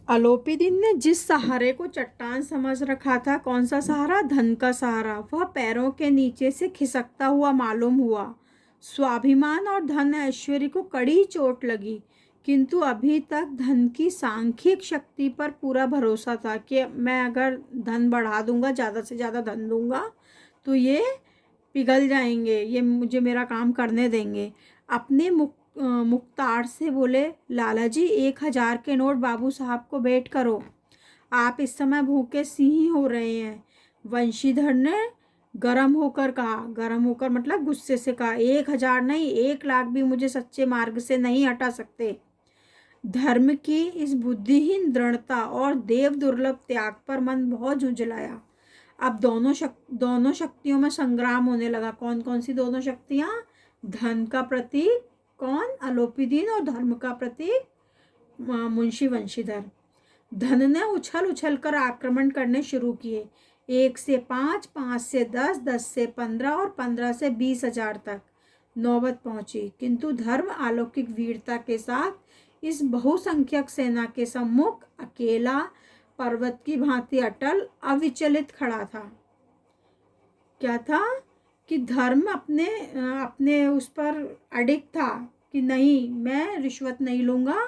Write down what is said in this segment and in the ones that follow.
अलोपीदीन ने जिस सहारे को चट्टान समझ रखा था, कौन सा सहारा? धन का सहारा, वह पैरों के नीचे से खिसकता हुआ मालूम हुआ। स्वाभिमान और धन ऐश्वर्य को कड़ी चोट लगी, किंतु अभी तक धन की सांख्यिक शक्ति पर पूरा भरोसा था कि मैं अगर धन बढ़ा दूंगा, ज़्यादा से ज़्यादा धन दूंगा तो ये पिघल जाएंगे, ये मुझे मेरा काम करने देंगे। अपने मुख्तार से बोले, लाला जी 1,000 के नोट बाबू साहब को भेंट करो, आप इस समय भूखे सिंह हो रहे हैं। वंशीधर ने गरम होकर कहा, गरम होकर मतलब गुस्से से कहा, 1,000 नहीं 1,00,000 भी मुझे सच्चे मार्ग से नहीं हटा सकते। धर्म की इस बुद्धिहीन दृढ़ता और देव दुर्लभ त्याग पर मन बहुत झुंझलाया। अब दोनों शक्तियों में संग्राम होने लगा। कौन कौन सी दोनों शक्तियां? धन का प्रतीक कौन? अलोपीदीन, और धर्म का प्रतीक मुंशी वंशीधर। धन ने उछल उछल कर आक्रमण करने शुरू किए। 1 से 5, 5 से 10, 10 से 15 और 15 से 20,000 तक नौबत पहुंची, किंतु धर्म अलौकिक वीरता के साथ इस बहुसंख्यक सेना के सम्मुख अकेला पर्वत की भांति अटल अविचलित खड़ा था। क्या था? कि धर्म अपने उस पर अडिग था कि नहीं, मैं रिश्वत नहीं लूँगा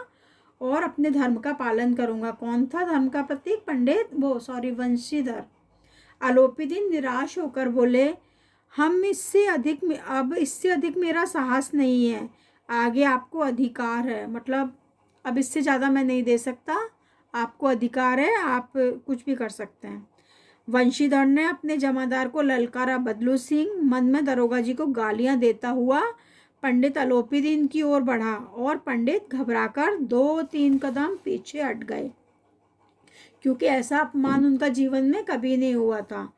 और अपने धर्म का पालन करूँगा। कौन था धर्म का प्रतीक? वंशीधर। अलोपीदीन निराश होकर बोले, अब इससे अधिक मेरा साहस नहीं है, आगे आपको अधिकार है, मतलब अब इससे ज़्यादा मैं नहीं दे सकता, आपको अधिकार है, आप कुछ भी कर सकते हैं। वंशीधर ने अपने जमादार को ललकारा। बदलू सिंह मन में दरोगा जी को गालियां देता हुआ पंडित अलोपीदीन की ओर बढ़ा और पंडित घबराकर 2-3 कदम पीछे हट गए, क्योंकि ऐसा अपमान उनका जीवन में कभी नहीं हुआ था।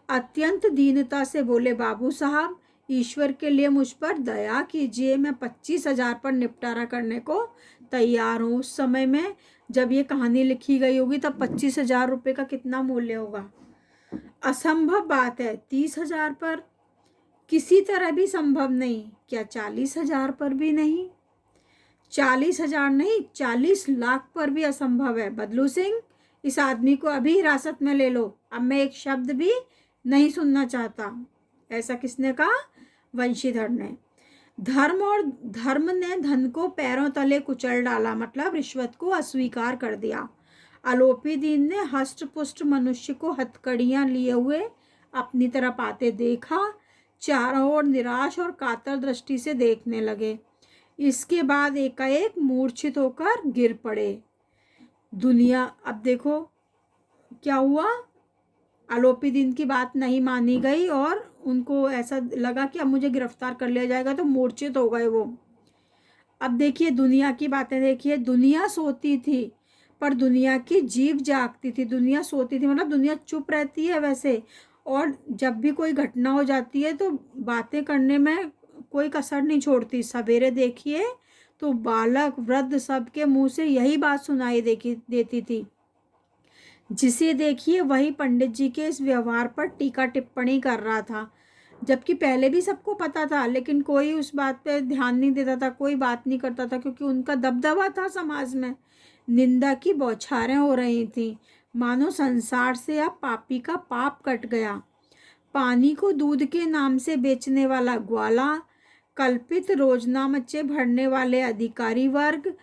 अत्यंत दीनता से बोले, बाबू साहब ईश्वर के लिए मुझ पर दया कीजिए, मैं 25,000 पर निपटारा करने को तैयार हूँ। उस समय में जब ये कहानी लिखी गई होगी तब 25,000 रुपये का कितना मूल्य होगा? असंभव बात है। 30,000 पर किसी तरह भी संभव नहीं। क्या 40,000 पर भी नहीं? 40,000 नहीं, 40 लाख पर भी असंभव है। बदलू सिंह, इस आदमी को अभी हिरासत में ले लो, अब मैं एक शब्द भी नहीं सुनना चाहता। ऐसा किसने कहा? वंशीधर ने। धर्म ने धन को पैरों तले कुचल डाला, मतलब रिश्वत को अस्वीकार कर दिया। अलोपीदीन ने हष्ट-पुष्ट मनुष्य को हथकड़ियां लिए हुए अपनी तरफ आते देखा। चारों ओर निराश और कातर दृष्टि से देखने लगे। इसके बाद एकाएक मूर्छित होकर गिर पड़े। दुनिया, अब देखो क्या हुआ, अलोपीदीन की बात नहीं मानी गई और उनको ऐसा लगा कि अब मुझे गिरफ्तार कर लिया जाएगा, तो मूर्छित हो गए वो। अब देखिए दुनिया की बातें देखिए। दुनिया सोती थी पर दुनिया की जीभ जागती थी। दुनिया सोती थी मतलब दुनिया चुप रहती है वैसे, और जब भी कोई घटना हो जाती है तो बातें करने में कोई कसर नहीं छोड़ती। सवेरे देखिए तो बालक वृद्ध सबके मुंह से यही बात सुनाई देती थी। जिसे देखिए वही पंडित जी के इस व्यवहार पर टीका टिप्पणी कर रहा था, जबकि पहले भी सबको पता था, लेकिन कोई उस बात पे ध्यान नहीं देता था, कोई बात नहीं करता था, क्योंकि उनका दबदबा था समाज में। निंदा की बौछारें हो रही थी, मानो संसार से अब पापी का पाप कट गया। पानी को दूध के नाम से बेचने वाला ग्वाला, कल्पित रोजनामचे भरने वाले अधिकारी वर्ग,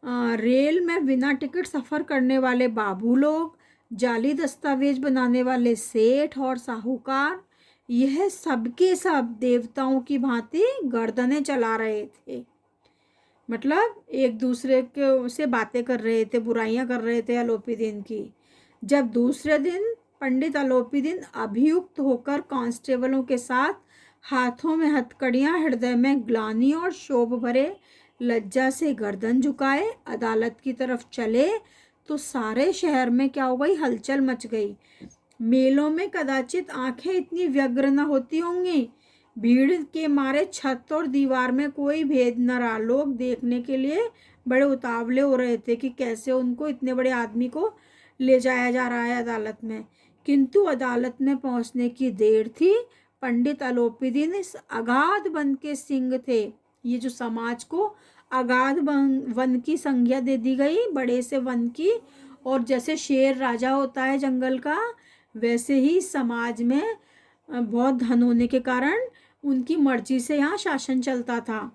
रेल में बिना टिकट सफ़र करने वाले बाबू लोग, जाली दस्तावेज बनाने वाले सेठ और साहूकार, यह सबके सब देवताओं की भांति गर्दनें चला रहे थे। मतलब एक दूसरे के से बातें कर रहे थे, बुराइयां कर रहे थे अलोपीदीन की। जब दूसरे दिन पंडित अलोपीदीन अभियुक्त होकर कांस्टेबलों के साथ हाथों में हथकड़ियां, हृदय में ग्लानि और शोभ भरे लज्जा से गर्दन झुकाए अदालत की तरफ चले, तो सारे शहर में क्या हो गई? हलचल मच गई। मेलों में कदाचित आंखें इतनी व्यग्र न होती होंगी, भीड़ के मारे छत और दीवार में कोई भेद न रहा। लोग देखने के लिए बड़े उतावले हो रहे थे कि कैसे उनको, इतने बड़े आदमी को ले जाया जा रहा है अदालत में। किंतु अदालत में पहुंचने की देर थी। पंडित अलोपीदीन इस अगाध वन के सिंह थे। ये जो समाज को अगाध वन की संज्ञा दे दी गई, बड़े से वन की, और जैसे शेर राजा होता है जंगल का, वैसे ही समाज में बहुत धन होने के कारण उनकी मर्जी से यहाँ शासन चलता था।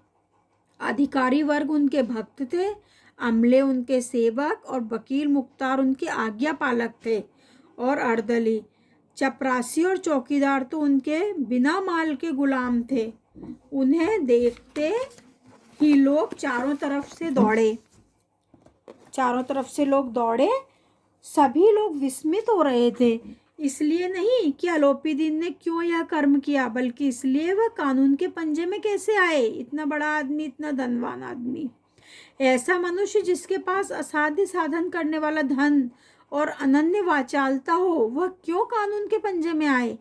अधिकारी वर्ग उनके भक्त थे, अमले उनके सेवक और वकील मुख्तार उनके आज्ञा पालक थे। और अर्दली, चपरासी और चौकीदार तो उनके बिना माल के गुलाम थे। उन्हें देखते ही लोग चारों तरफ से लोग दौड़े। सभी लोग विस्मित हो रहे थे, इसलिए नहीं कि अलोपीदीन ने क्यों यह कर्म किया, बल्कि इसलिए वह कानून के पंजे में कैसे आए। इतना बड़ा आदमी, इतना धनवान आदमी, ऐसा मनुष्य जिसके पास असाध्य साधन करने वाला धन और अनन्य वाचालता हो, वह क्यों कानून के पंजे में आए।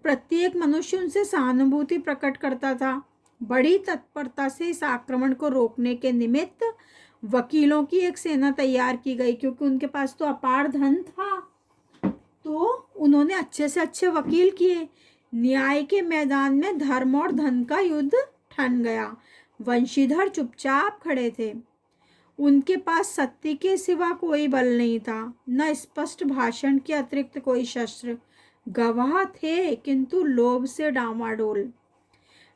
प्रत्येक मनुष्य उनसे सहानुभूति प्रकट करता था। बड़ी तत्परता से इस आक्रमण को रोकने के निमित्त वकीलों की एक सेना तैयार की गई, क्योंकि उनके पास तो अपार धन था, तो उन्होंने अच्छे से अच्छे वकील किए। न्याय के मैदान में धर्म और धन का युद्ध ठन गया। वंशीधर चुपचाप खड़े थे। उनके पास सत्य के सिवा कोई बल नहीं था, न स्पष्ट भाषण के अतिरिक्त कोई शस्त्र। गवाह थे किंतु लोभ से डामाडोल।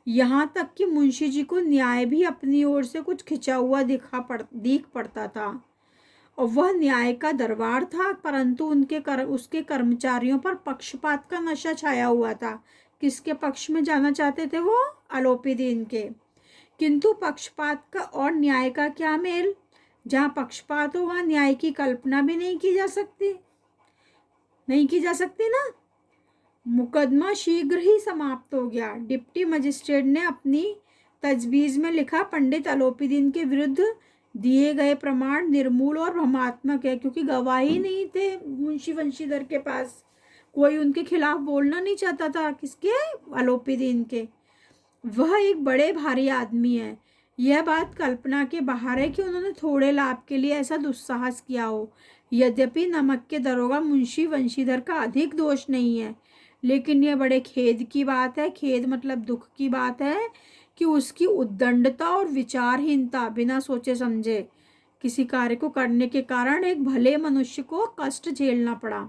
यहाँ तक कि मुंशी जी को न्याय भी अपनी ओर से कुछ खिंचा हुआ दिख पड़ता था, और वह न्याय का दरबार था, परंतु उसके कर्मचारियों पर पक्षपात का नशा छाया हुआ था। किसके पक्ष में जाना चाहते थे वो? अलोपीदीन के। किंतु पक्षपात का और न्याय का क्या मेल? जहाँ पक्षपात हो वहाँ न्याय की कल्पना भी नहीं की जा सकती ना। मुकदमा शीघ्र ही समाप्त हो गया। डिप्टी मजिस्ट्रेट ने अपनी तजवीज़ में लिखा, पंडित अलोपीदीन के विरुद्ध दिए गए प्रमाण निर्मूल और भ्रमात्मक है, क्योंकि गवाही नहीं थे मुंशी वंशीधर के पास। कोई उनके खिलाफ बोलना नहीं चाहता था। किसके? अलोपीदीन के। वह एक बड़े भारी आदमी है। यह बात कल्पना के बाहर है कि उन्होंने थोड़े लाभ के लिए ऐसा दुस्साहस किया हो। यद्यपि नमक के दरोगा मुंशी वंशीधर का अधिक दोष नहीं है, लेकिन यह बड़े खेद की बात है, खेद मतलब दुख की बात है, कि उसकी उद्दंडता और विचारहीनता, बिना सोचे समझे किसी कार्य को करने के कारण एक भले मनुष्य को कष्ट झेलना पड़ा।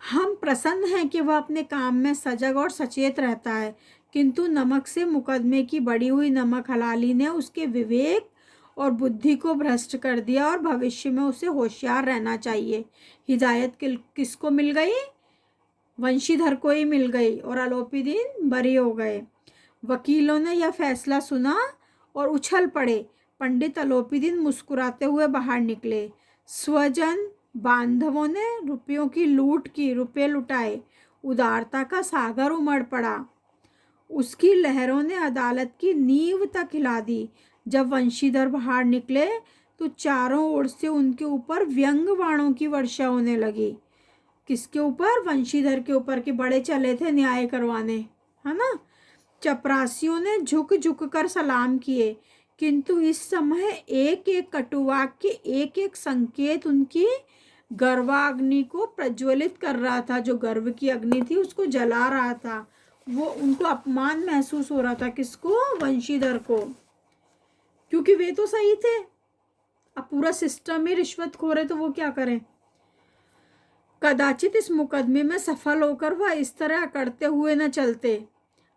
हम प्रसन्न हैं कि वह अपने काम में सजग और सचेत रहता है, किंतु नमक से मुकदमे की बढ़ी हुई नमक हलाली ने उसके विवेक और बुद्धि को भ्रष्ट कर दिया, और भविष्य में उसे होशियार रहना चाहिए। हिदायत किसको मिल गई? वंशीधर को ही मिल गई, और अलोपीदीन बरी हो गए। वकीलों ने यह फैसला सुना और उछल पड़े। पंडित अलोपीदीन मुस्कुराते हुए बाहर निकले। स्वजन बांधवों ने रुपयों की लूट की, रुपये लुटाए। उदारता का सागर उमड़ पड़ा। उसकी लहरों ने अदालत की नींव तक हिला दी। जब वंशीधर बाहर निकले तो चारों ओर से उनके ऊपर व्यंग बाणों की वर्षा होने लगी। किसके ऊपर? वंशीधर के ऊपर, के बड़े चले थे न्याय करवाने, है ना। चपरासियों ने झुक झुक कर सलाम किए, किंतु इस समय एक एक कटुवाक्य, एक एक संकेत उनकी गर्वाग्नि को प्रज्वलित कर रहा था। जो गर्व की अग्नि थी उसको जला रहा था। वो उनको अपमान महसूस हो रहा था। किसको? वंशीधर को, क्योंकि वे तो सही थे। अब पूरा सिस्टम ही रिश्वतखोर है, तो वो क्या करें। कदाचित इस मुकदमे में सफल होकर वह इस तरह करते हुए न चलते।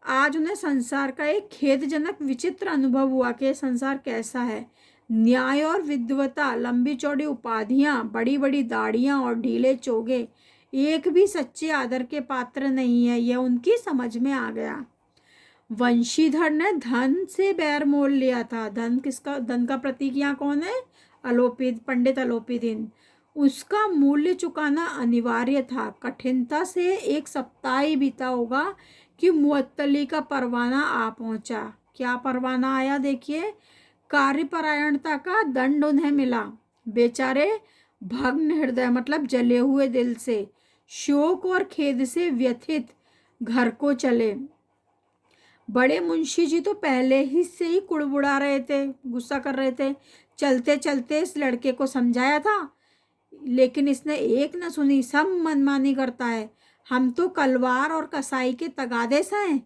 आज उन्हें संसार का एक खेदजनक विचित्र अनुभव हुआ कि संसार कैसा है। न्याय और विद्वता, लंबी चौड़ी उपाधियां, बड़ी बड़ी दाढ़ियां और ढीले चोगे एक भी सच्चे आदर के पात्र नहीं है। यह उनकी समझ में आ गया। वंशीधर ने धन से बैर मोल लिया था। धन किसका? धन का प्रतीक यहाँ कौन है? पंडित अलोपीदीन। उसका मूल्य चुकाना अनिवार्य था। कठिनता से एक सप्ताह ही बीता होगा कि मुअत्तली का परवाना आ पहुंचा। क्या परवाना आया? देखिए, कार्यपरायणता का दंड उन्हें मिला। बेचारे भग्न हृदय मतलब जले हुए दिल से, शोक और खेद से व्यथित घर को चले। बड़े मुंशी जी तो पहले ही से ही कुड़बुड़ा रहे थे, गुस्सा कर रहे थे। चलते चलते इस लड़के को समझाया था, लेकिन इसने एक न सुनी, सब मनमानी करता है। हम तो कलवार और कसाई के तगादे से हैं,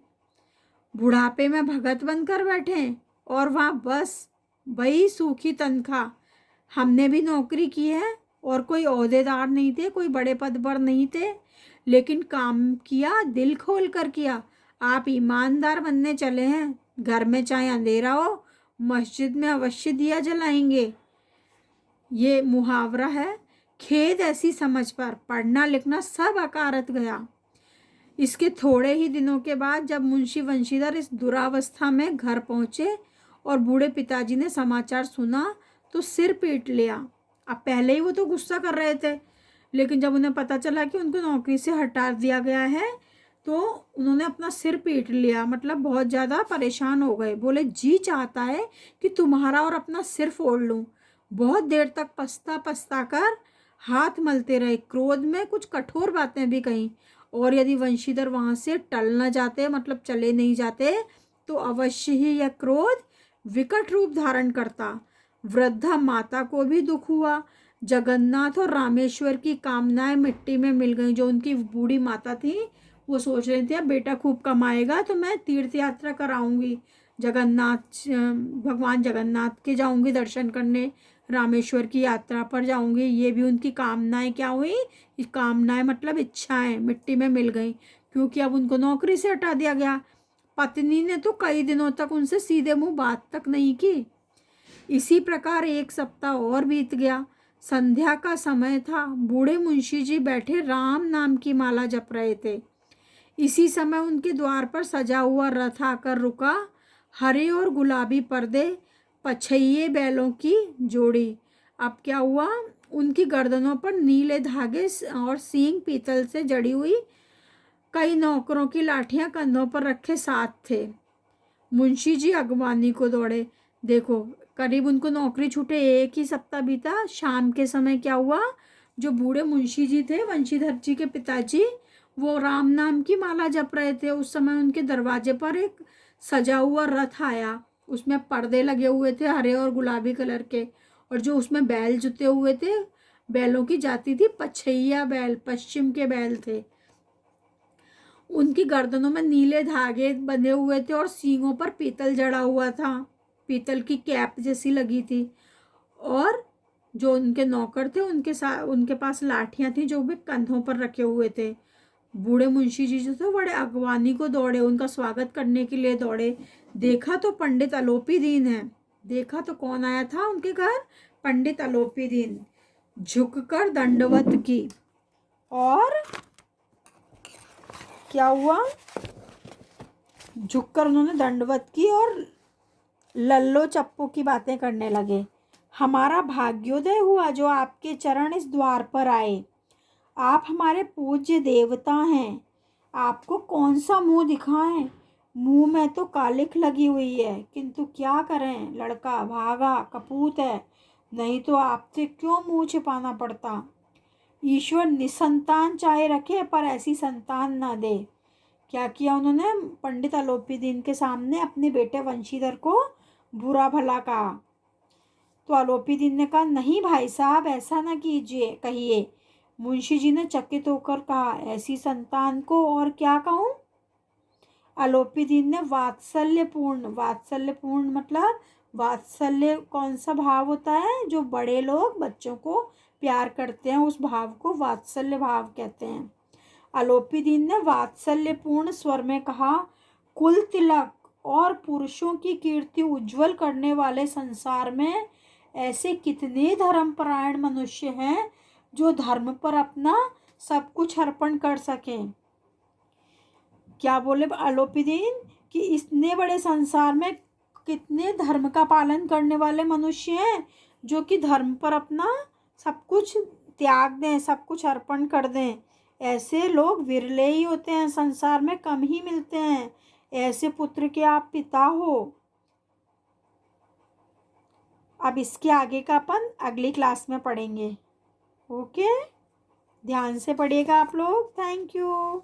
बुढ़ापे में भगत बनकर बैठे, और वहाँ बस वही सूखी तनख्वाह। हमने भी नौकरी की है और कोई ओहदेदार नहीं थे, कोई बड़े पद पर नहीं थे, लेकिन काम किया, दिल खोल कर किया। आप ईमानदार बनने चले हैं। घर में चाहे अंधेरा हो, मस्जिद में अवश्य दिया जलाएंगे। ये मुहावरा है। खेद ऐसी समझ पर पढ़ना लिखना सब अकारत गया। इसके थोड़े ही दिनों के बाद जब मुंशी वंशीधर इस दुरावस्था में घर पहुंचे और बूढ़े पिताजी ने समाचार सुना तो सिर पीट लिया। अब पहले ही वो तो गुस्सा कर रहे थे, लेकिन जब उन्हें पता चला कि उनको नौकरी से हटा दिया गया है तो उन्होंने अपना सिर पीट लिया, मतलब बहुत ज़्यादा परेशान हो गए। बोले जी चाहता है कि तुम्हारा और अपना सिर फोड़ लूँ। बहुत देर तक पछता पछता कर हाथ मलते रहे। क्रोध में कुछ कठोर बातें भी कहीं, और यदि वंशीधर वहाँ से टल न जाते, मतलब चले नहीं जाते, तो अवश्य ही यह क्रोध विकट रूप धारण करता। वृद्धा माता को भी दुख हुआ। जगन्नाथ और रामेश्वर की कामनाएं मिट्टी में मिल गईं। जो उनकी बूढ़ी माता थी वो सोच रही थी अब बेटा खूब कमाएगा तो मैं तीर्थ यात्रा कराऊंगी, जगन्नाथ भगवान जगन्नाथ के जाऊंगी दर्शन करने, रामेश्वर की यात्रा पर जाऊंगी। ये भी उनकी कामनाएं क्या हुई, कामनाएं मतलब इच्छाएं मिट्टी में मिल गई, क्योंकि अब उनको नौकरी से हटा दिया गया। पत्नी ने तो कई दिनों तक उनसे सीधे मुंह बात तक नहीं की। इसी प्रकार एक सप्ताह और बीत गया। संध्या का समय था। बूढ़े मुंशी जी बैठे राम नाम की माला जप रहे थे। इसी समय उनके द्वार पर सजा हुआ रथ आकर रुका। हरे और गुलाबी पर्दे, पछइये बैलों की जोड़ी। अब क्या हुआ, उनकी गर्दनों पर नीले धागे और सींग पीतल से जड़ी हुई। कई नौकरों की लाठियां कंधों पर रखे साथ थे। मुंशी जी अगवानी को दौड़े। देखो, करीब उनको नौकरी छूटे एक ही सप्ताह बीता। शाम के समय क्या हुआ, जो बूढ़े मुंशी जी थे, वंशीधर जी के पिताजी, वो राम नाम की माला जप रहे थे। उस समय उनके दरवाजे पर एक सजा हुआ रथ आया। उसमें पर्दे लगे हुए थे हरे और गुलाबी कलर के, और जो उसमें बैल जुते हुए थे, बैलों की जाति थी पछैया बैल, पश्चिम के बैल थे। उनकी गर्दनों में नीले धागे बंधे हुए थे और सींगों पर पीतल जड़ा हुआ था, पीतल की कैप जैसी लगी थी। और जो उनके नौकर थे उनके पास लाठियां थी जो भी कंधों पर रखे हुए थे। बूढ़े मुंशी जी जो थे बड़े अगवानी को दौड़े, उनका स्वागत करने के लिए दौड़े। देखा तो पंडित आलोपी दीन है। देखा तो कौन आया था उनके घर, पंडित आलोपी दीन। झुककर दंडवत की, और क्या हुआ, झुककर उन्होंने दंडवत की और लल्लो चप्पू की बातें करने लगे। हमारा भाग्योदय हुआ जो आपके चरण इस द्वार पर आए। आप हमारे पूज्य देवता हैं। आपको कौन सा मुंह दिखाएं, मुंह में तो कालिख लगी हुई है, किंतु क्या करें, लड़का भागा कपूत है, नहीं तो आपसे क्यों मुंह छिपाना पड़ता। ईश्वर निसंतान चाहे रखे पर ऐसी संतान ना दे। क्या किया उन्होंने, पंडित आलोपी दीन के सामने अपने बेटे वंशीधर को बुरा भला कहा। तो आलोपी दीन ने कहा नहीं भाई साहब, ऐसा ना कीजिए, कहिए। मुंशी जी ने चकित होकर कहा, ऐसी संतान को और क्या कहूँ। आलोपी दीन ने वात्सल्यपूर्ण मतलब वात्सल्य कौन सा भाव होता है, जो बड़े लोग बच्चों को प्यार करते हैं, उस भाव को वात्सल्य भाव कहते हैं। आलोपी दीन ने वात्सल्यपूर्ण स्वर में कहा, कुल तिलक और पुरुषों की कीर्ति उज्जवल करने वाले संसार में ऐसे कितने धर्मपरायण मनुष्य हैं जो धर्म पर अपना सब कुछ अर्पण कर सकें। क्या बोले आलोपी दीन कि इतने बड़े संसार में कितने धर्म का पालन करने वाले मनुष्य हैं जो कि धर्म पर अपना सब कुछ त्याग दें, सब कुछ अर्पण कर दें। ऐसे लोग विरले ही होते हैं, संसार में कम ही मिलते हैं। ऐसे पुत्र के आप पिता हो। अब इसके आगे का अपन अगली क्लास में पढ़ेंगे। ओके, ध्यान से पढ़िएगा आप लोग। Thank you.